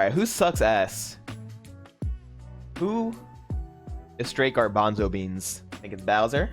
Alright, who sucks ass? Who is straight garbanzo beans? I think it's Bowser.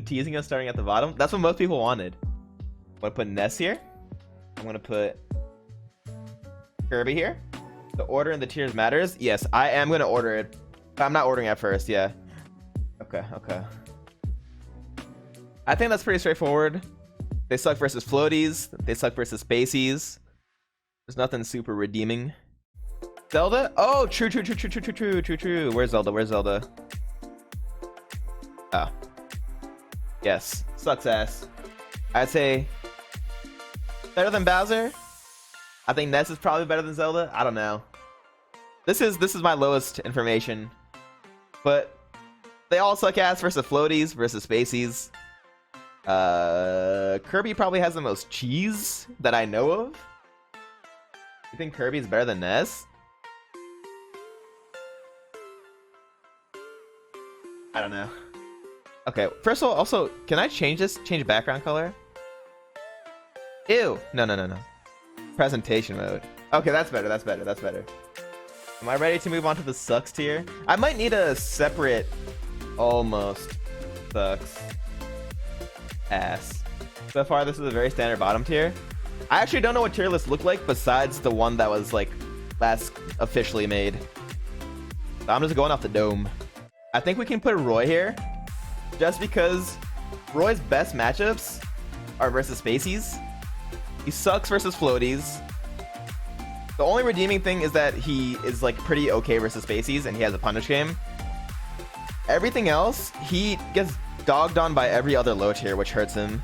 Teasing us starting at the bottom. That's what most people wanted. I'm gonna put Ness here. I'm gonna put Kirby here. The order in the tiers matters. Yes, I am gonna order it. I'm not ordering at first, yeah. Okay. I think that's pretty straightforward. They suck versus floaties. They suck versus spaceys. There's nothing super redeeming. Zelda? Oh, true. Where's Zelda? Oh. Yes, sucks ass. I'd say better than Bowser. I think Ness is probably better than Zelda. I don't know. This is my lowest information. But they all suck ass versus floaties versus spaceys. Kirby probably has the most cheese that I know of. You think Kirby's better than Ness? I don't know. Okay, first of all, also, can I change this? Change background color? Ew. No. Presentation mode. Okay, that's better. Am I ready to move on to the sucks tier? I might need a separate almost sucks ass. So far, this is a very standard bottom tier. I actually don't know what tier lists look like besides the one that was like last officially made. So I'm just going off the dome. I think we can put Roy here just because Roy's best matchups are versus spaceys. He sucks versus floaties. The only redeeming thing is that he is like pretty okay versus spaceys and he has a punish game. Everything else, he gets dogged on by every other low tier, which hurts him.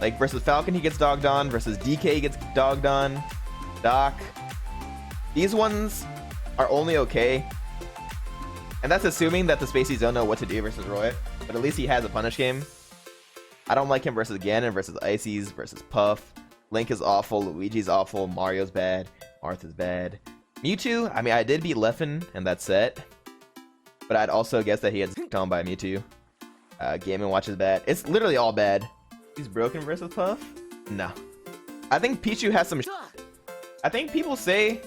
Like versus Falcon, he gets dogged on. Versus DK, he gets dogged on. Doc. These ones are only okay. And that's assuming that the spaceys don't know what to do versus Roy. But at least he has a punish game. I don't like him versus Ganon, versus Ices, versus Puff. Link is awful. Luigi's awful. Mario's bad. Martha's bad. Mewtwo, I mean, I did beat Leffen in that set. But I'd also guess that he gets on by Mewtwo. Game & Watch is bad. It's literally all bad. He's broken versus Puff? No. I think Pichu has some I think people say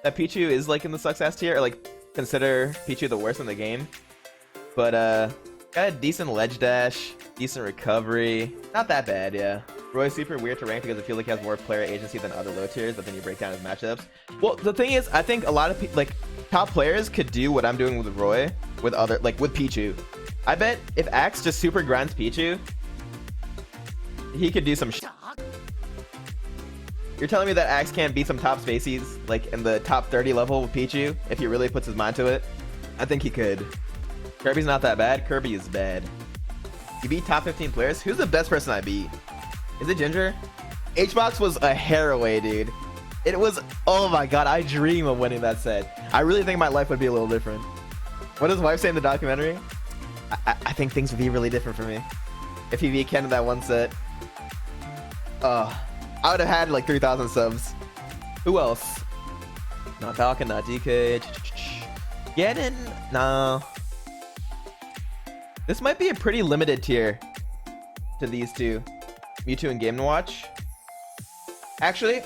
that Pichu is like in the sucks ass tier, or like consider Pichu the worst in the game. But got a decent ledge dash, decent recovery. Not that bad, yeah. Roy's super weird to rank because I feel like he has more player agency than other low tiers, but then you break down his matchups. Well, the thing is, I think a lot of like top players could do what I'm doing with Roy with other, like with Pichu. I bet if Axe just super grinds Pichu, he could do some shit. You're telling me that Axe can't beat some top spaceys, like in the top 30 level with Pichu, if he really puts his mind to it? I think he could. Kirby's not that bad. Kirby is bad. You beat top 15 players? Who's the best person I beat? Is it Ginger? HBox was a hair away, dude. It was, oh my god, I dream of winning that set. I really think my life would be a little different. What does wife say in the documentary? I think things would be really different for me if he beat Ken in that one set. I would have had like 3,000 subs. Who else? Not Falcon, not DK. Ganon? No. This might be a pretty limited tier to these two. Mewtwo and Game & Watch. Actually,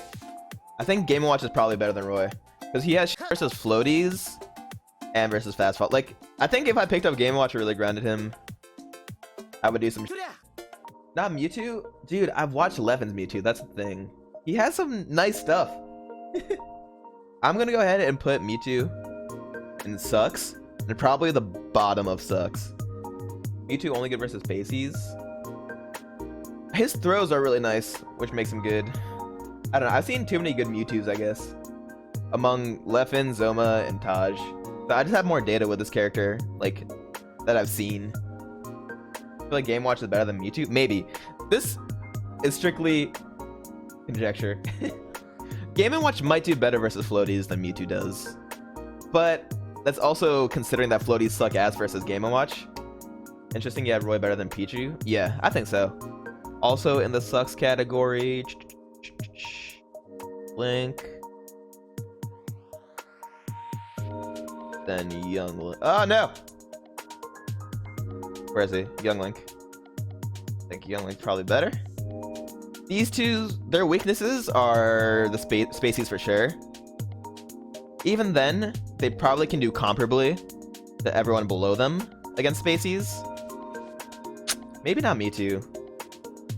I think Game & Watch is probably better than Roy. Because he has versus floaties and versus fast fall. Like, I think if I picked up Game & Watch and really grounded him, I would do some Not Mewtwo? Dude, I've watched Leffen's Mewtwo. That's the thing. He has some nice stuff. I'm gonna go ahead and put Mewtwo in sucks. And probably the bottom of sucks. Mewtwo only good versus spaceys. His throws are really nice, which makes him good. I don't know. I've seen too many good Mewtwo's, I guess. Among Leffen, Zoma, and Taj. So I just have more data with this character, like, that I've seen. I feel like Game Watch is better than Mewtwo. Maybe. This is strictly conjecture. Game & Watch might do better versus floaties than Mewtwo does. But that's also considering that floaties suck ass versus Game & Watch. Interesting, you have Roy better than Pichu? Yeah, I think so. Also in the sucks category, Link. Then Young Link. Oh no! Where is he? Young Link. I think Young Link's probably better. These two, their weaknesses are the spaceys for sure. Even then, they probably can do comparably to everyone below them against Spaceys. Maybe not Mewtwo.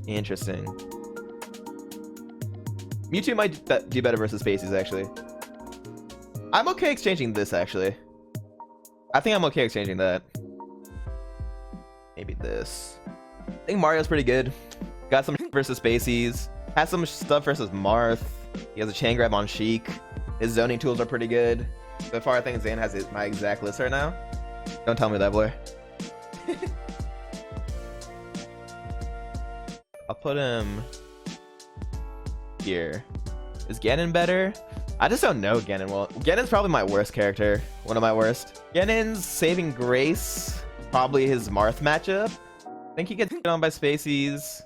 Interesting. Mewtwo might do better versus Spaceys, actually. I'm okay exchanging this, actually. I think I'm okay exchanging that. Maybe this. I think Mario's pretty good. Got some versus Spaceys. Has some stuff versus Marth. He has a chain grab on Sheik. His zoning tools are pretty good. So far, I think Zain has my exact list right now. Don't tell me that, boy. I'll put him here. Is Ganon better? I just don't know Ganon well. Ganon's probably my worst character. One of my worst. Ganon's Saving Grace. Probably his Marth matchup. I think he gets hit on by Spaceys.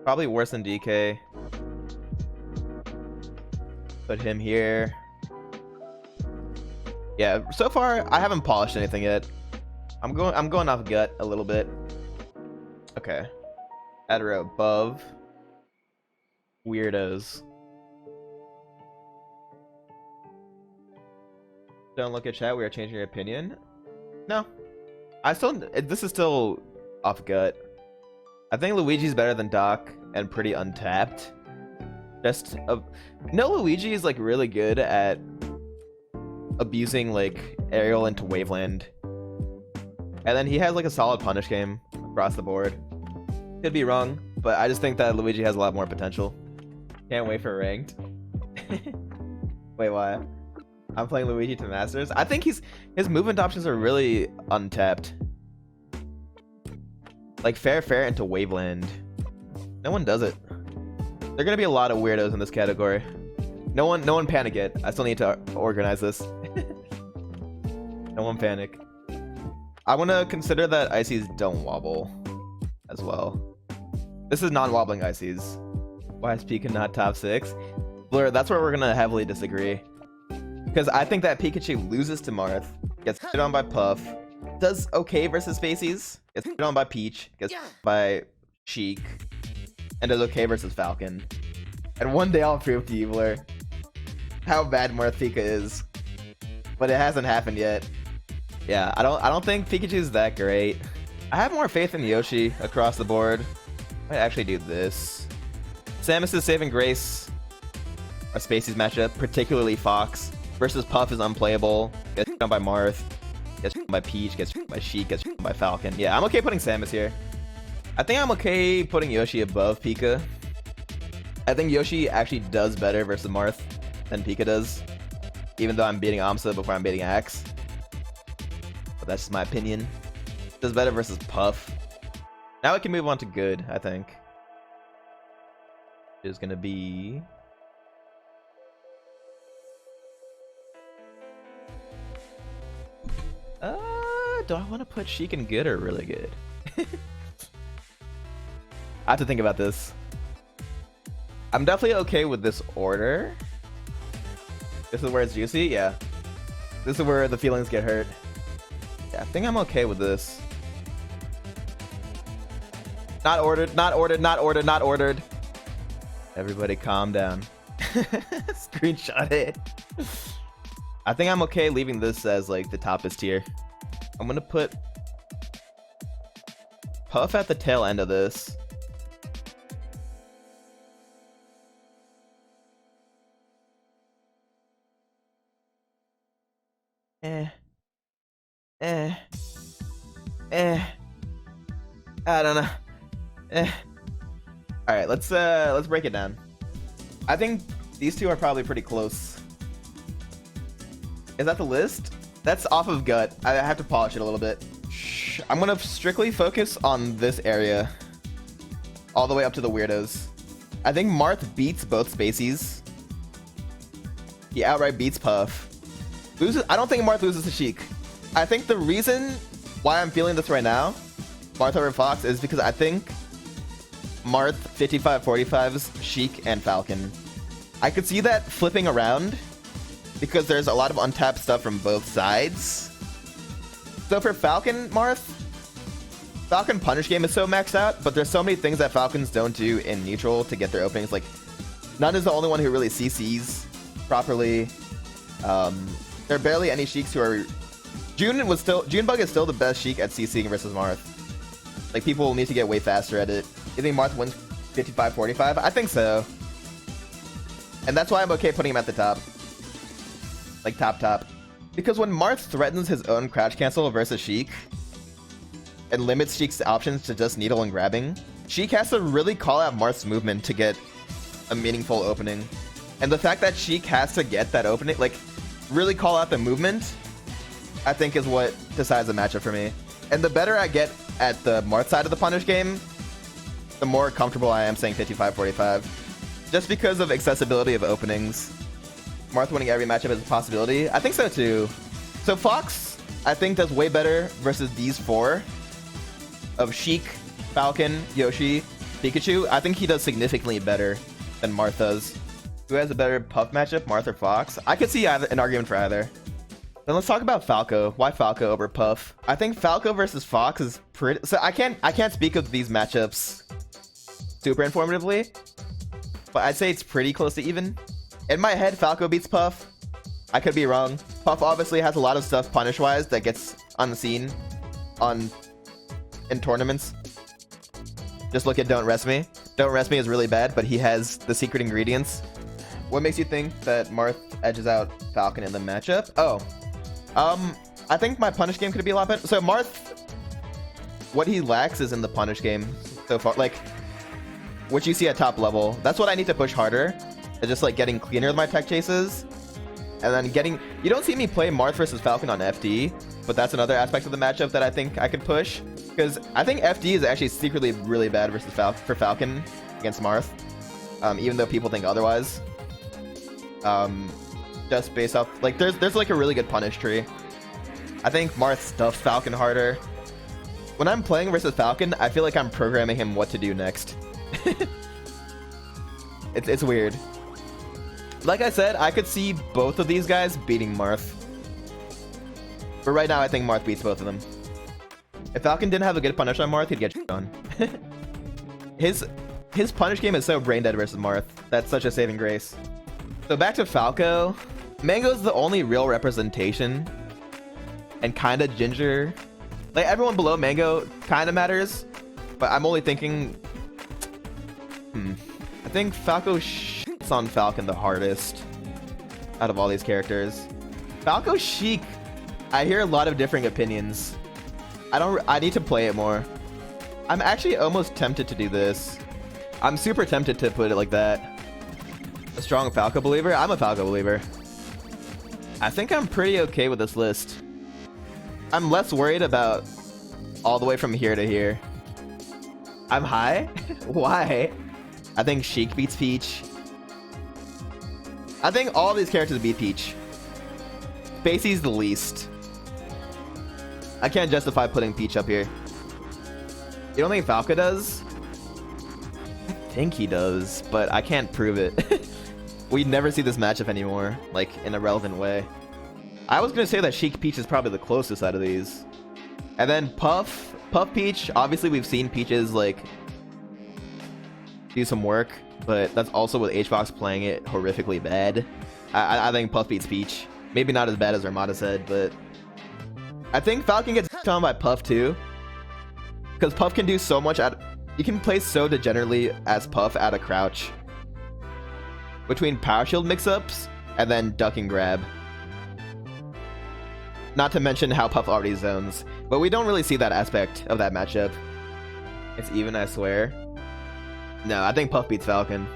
Probably worse than DK. Put him here. Yeah, so far I haven't polished anything yet. I'm going off gut a little bit. Okay. Add a row above. Weirdos. Don't look at chat. We are changing your opinion. No, this is still off gut. I think Luigi's better than Doc and pretty untapped. No, Luigi is like really good at abusing like aerial into Waveland, and then he has like a solid punish game across the board. Could be wrong, but I just think that Luigi has a lot more potential. Can't wait for ranked. Wait, why? I'm playing Luigi to Masters. I think his movement options are really untapped. Like fair into Waveland. No one does it. There are gonna be a lot of weirdos in this category. No one panic yet. I still need to organize this. No one panic. I want to consider that Ices don't wobble as well. This is non-wobbling Ices. Why is Pika not top 6? Blur, that's where we're gonna heavily disagree. Because I think that Pikachu loses to Marth, gets hit on by Puff, does okay versus Spaceys, gets hit on by Peach, gets hit by Sheik, and does okay versus Falcon. And one day I'll prove to you, Blur, how bad Marth Pika is. But it hasn't happened yet. Yeah, I don't think Pikachu's that great. I have more faith in Yoshi across the board. I might actually do this. Samus's Saving Grace, a Spaceys matchup, particularly Fox, versus Puff is unplayable. Gets hit on by Marth, gets hit by Peach, gets hit by Sheik, gets hit by Falcon. Yeah, I'm okay putting Samus here. I think I'm okay putting Yoshi above Pika. I think Yoshi actually does better versus Marth than Pika does, even though I'm beating Amsa before I'm beating Axe. But that's just my opinion. Does better versus Puff. Now we can move on to good, I think. Is gonna be... do I want to put Sheik in good or really good? I have to think about this. I'm definitely okay with this order. This is where it's juicy, yeah. This is where the feelings get hurt. Yeah, I think I'm okay with this. Not ordered, not ordered, not ordered, not ordered. Everybody calm down. Screenshot it. I think I'm okay leaving this as like the toppest tier. I'm gonna put Puff at the tail end of this. I don't know. All right, let's break it down. I think these two are probably pretty close. Is that the list? That's off of gut. I have to polish it a little bit. I'm gonna strictly focus on this area, all the way up to the weirdos. I think Marth beats both Spaceys. He outright beats Puff. I don't think Marth loses to Sheik. I think the reason why I'm feeling this right now, Marth over Fox, is because I think Marth 55-45s Sheik and Falcon. I could see that flipping around because there's a lot of untapped stuff from both sides. So for Falcon Marth, Falcon punish game is so maxed out, but there's so many things that Falcons don't do in neutral to get their openings. Like, Nun is the only one who really CCs properly. There are barely any Sheiks who are... Junebug is still the best Sheik at CCing versus Marth. Like, people will need to get way faster at it. You think Marth wins 55-45? I think so. And that's why I'm okay putting him at the top. Like, top. Because when Marth threatens his own crouch cancel versus Sheik, and limits Sheik's options to just needle and grabbing, Sheik has to really call out Marth's movement to get a meaningful opening. And the fact that Sheik has to get that opening, like, really call out the movement, I think is what decides the matchup for me. And the better I get at the Marth side of the punish game, the more comfortable I am saying 55-45. Just because of accessibility of openings. Marth winning every matchup is a possibility. I think so too. So Fox, I think, does way better versus these four of Sheik, Falcon, Yoshi, Pikachu. I think he does significantly better than Marth does. Who has a better Puff matchup, Marth or Fox? I could see an argument for either. Then let's talk about Falco. Why Falco over Puff? I think Falco versus Fox is pretty... So I can't speak of these matchups super informatively, but I'd say it's pretty close to even. In my head, Falco beats Puff. I could be wrong. Puff obviously has a lot of stuff punish-wise that gets unseen in tournaments. Just look at Don't Rest Me. Don't Rest Me is really bad, but he has the secret ingredients. What makes you think that Marth edges out Falcon in the matchup? Oh. I think my punish game could be a lot better. So Marth, what he lacks is in the punish game so far. Like, what you see at top level. That's what I need to push harder. It's just like getting cleaner with my tech chases. And then getting... You don't see me play Marth versus Falcon on FD, but that's another aspect of the matchup that I think I could push. Because I think FD is actually secretly really bad versus for Falcon against Marth. Even though people think otherwise. Just based off... Like, there's like a really good punish tree. I think Marth stuffs Falcon harder. When I'm playing versus Falcon, I feel like I'm programming him what to do next. It's weird. Like I said, I could see both of these guys beating Marth. But right now, I think Marth beats both of them. If Falcon didn't have a good punish on Marth, he'd get on. His punish game is so brain dead versus Marth. That's such a saving grace. So back to Falco. Mango's the only real representation. And kinda Ginger. Like, everyone below Mango kinda matters. But I'm only thinking... I think Falco shits on Falcon the hardest out of all these characters. Falco Sheik, I hear a lot of differing opinions. I need to play it more. I'm actually almost tempted to do this. I'm super tempted to put it like that. A strong Falco believer? I'm a Falco believer. I think I'm pretty okay with this list. I'm less worried about all the way from here to here. I'm high? Why? I think Sheik beats Peach. I think all these characters beat Peach. Spacey's the least. I can't justify putting Peach up here. You don't think Falco does? I think he does, but I can't prove it. We'd never see this matchup anymore, like, in a relevant way. I was gonna say that Sheik Peach is probably the closest out of these. And then Puff Peach, obviously we've seen Peaches, like, do some work, but that's also with HBox playing it horrifically bad. I think Puff beats Peach. Maybe not as bad as Armada said, but I think Falcon gets on by Puff too. Because Puff can do so much you can play so degenerately as Puff at a crouch. Between Power Shield mix-ups and then duck and grab. Not to mention how Puff already zones. But we don't really see that aspect of that matchup. It's even, I swear. No, I think Puff beats Falcon.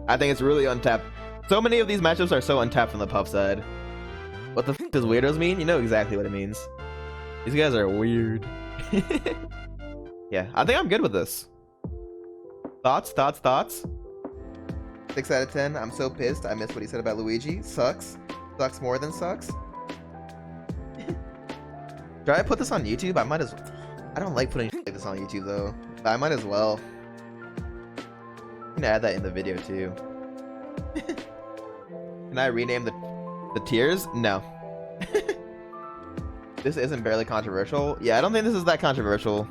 I think it's really untapped. So many of these matchups are so untapped from the Puff side. What the f does weirdos mean? You know exactly what it means. These guys are weird. Yeah, I think I'm good with this. Thoughts? 6 out of 10. I'm so pissed. I missed what he said about Luigi. Sucks. Sucks more than sucks. Should I put this on YouTube? I might as well. I don't like putting like this on YouTube though. But I might as well. I'm gonna add that in the video too. Can I rename the tiers? No. This isn't barely controversial. Yeah, I don't think this is that controversial.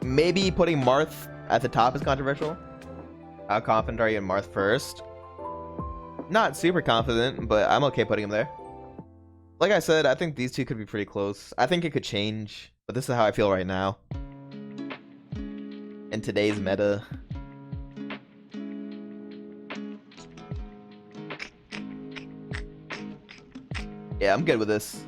Maybe putting Marth at the top is controversial. How confident are you in Marth first? Not super confident, but I'm okay putting him there. Like I said, I think these two could be pretty close. I think it could change, but this is how I feel right now. In today's meta. Yeah, I'm good with this.